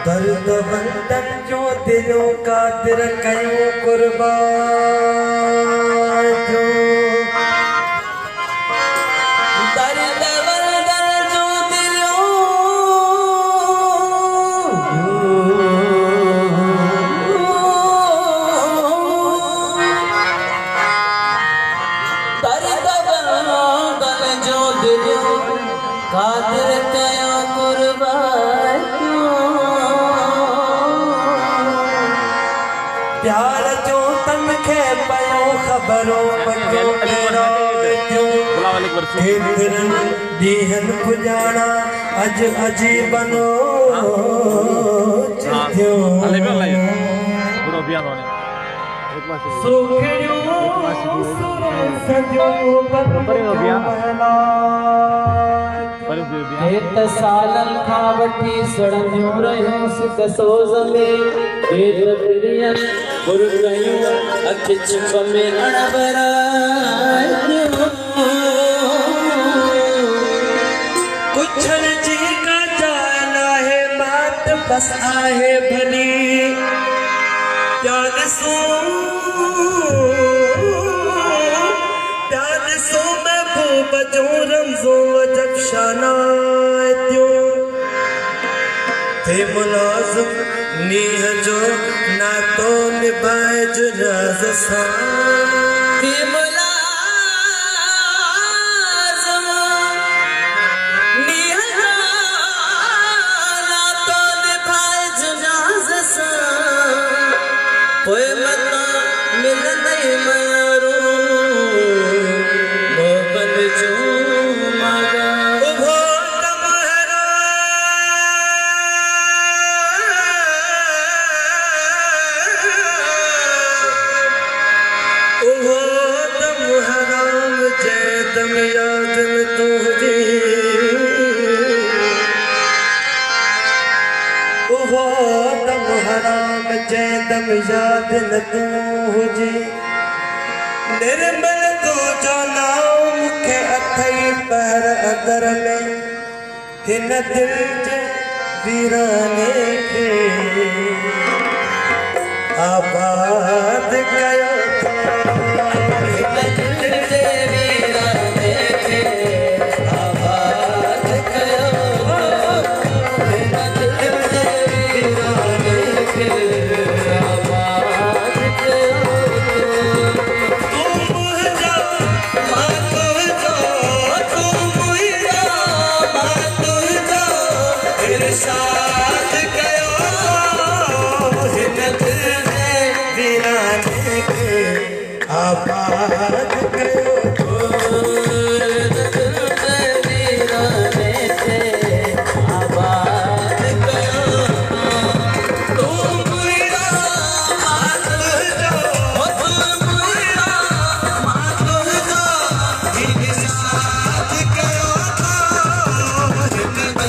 दर्द बंदन जो दिलों का दिल कयूं कुर्बान जो दर्द बंदन जो दिलों दर्द बंदन जो दिलों का दिल कयूं कुर्बान प्यार जो तन खे पयो खबरों पयो दीहन पुजाना अज अजी बनो हेत सालन खां वठी सड़ंदियूं रहियूं सिक सोज़ में हेत प्रियन गुर कयूं अख छिप में अणबरायूं कुछन जी का जान आहे बात बस आहे भली प्यार सो महबूब जो रमज़ो जब शानात्यो थे मुलाज़िम नीह जो नातो निभाए जुनाज़ सां थे मुलाज़िम नीह जो नातो निभाए जुनाज़ सां पोइ मता मिलंदे मयारो दम याद न तू हुजे निर्मल तू जो नाम मुखे अथई पर अदर में हिन दिल जे वीराने खे आबाद कयो हिन दिल जे वीराने खे आबाद कयो हिन दिल जे वीराने खे साथ कयो हिन दिल जे वीराने खे आबाद कयो हिन दिल जे वीराने खे आबाद कयो तू मुइरा मात जो तू मुइरा मात जो हिन साथ कयो हिन दिल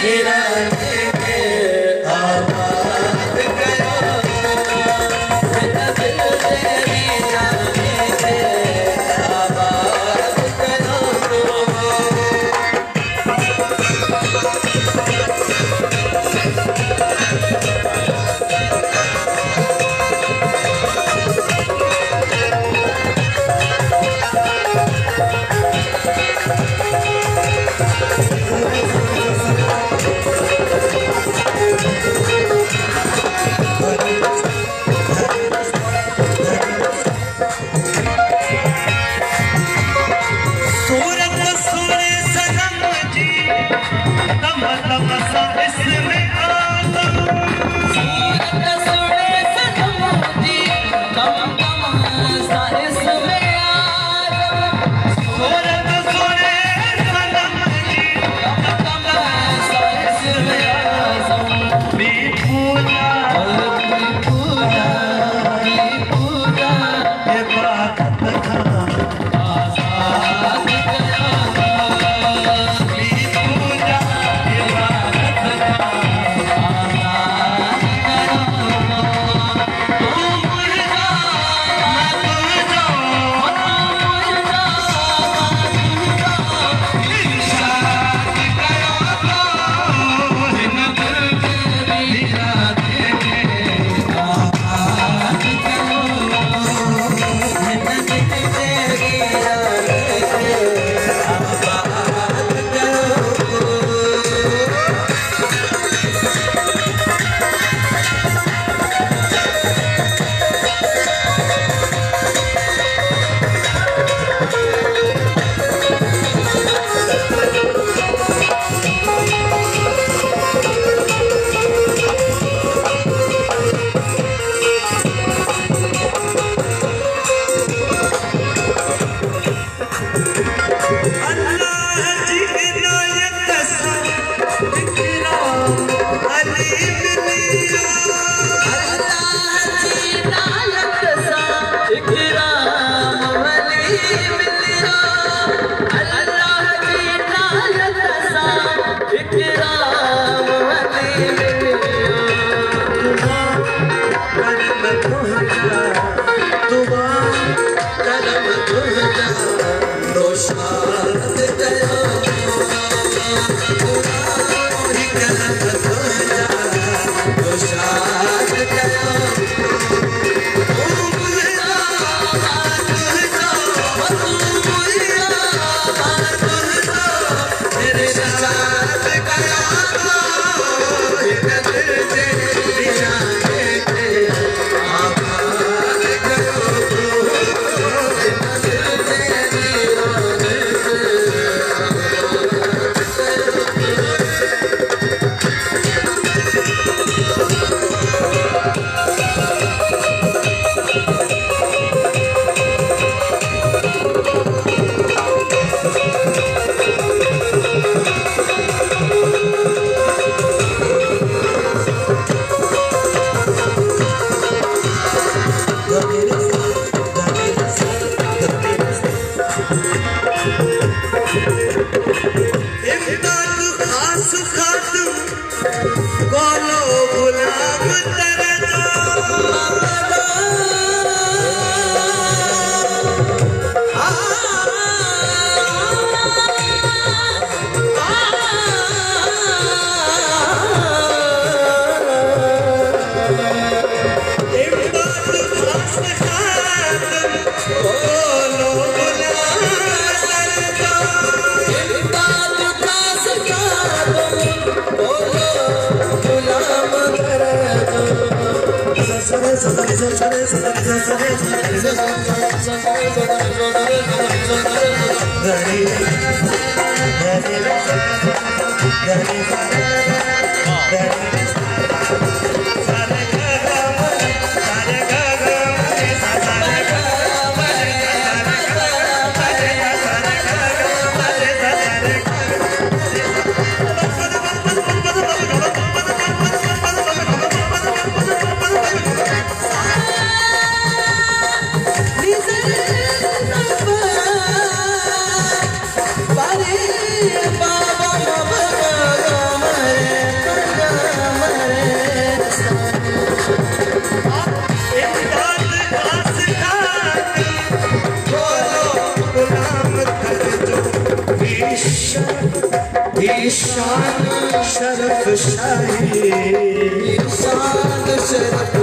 वीरा इकराम अली मिलिया अल्लाह जी नायत सा इकराम अली मिलिया अल्लाह जी नायत सा इकराम अली मिलिया करम तुझा दुआ करम तुझा रोशाद गया करम तुझा रोशाद गया ईशान शरफ शाही ईशान शरफ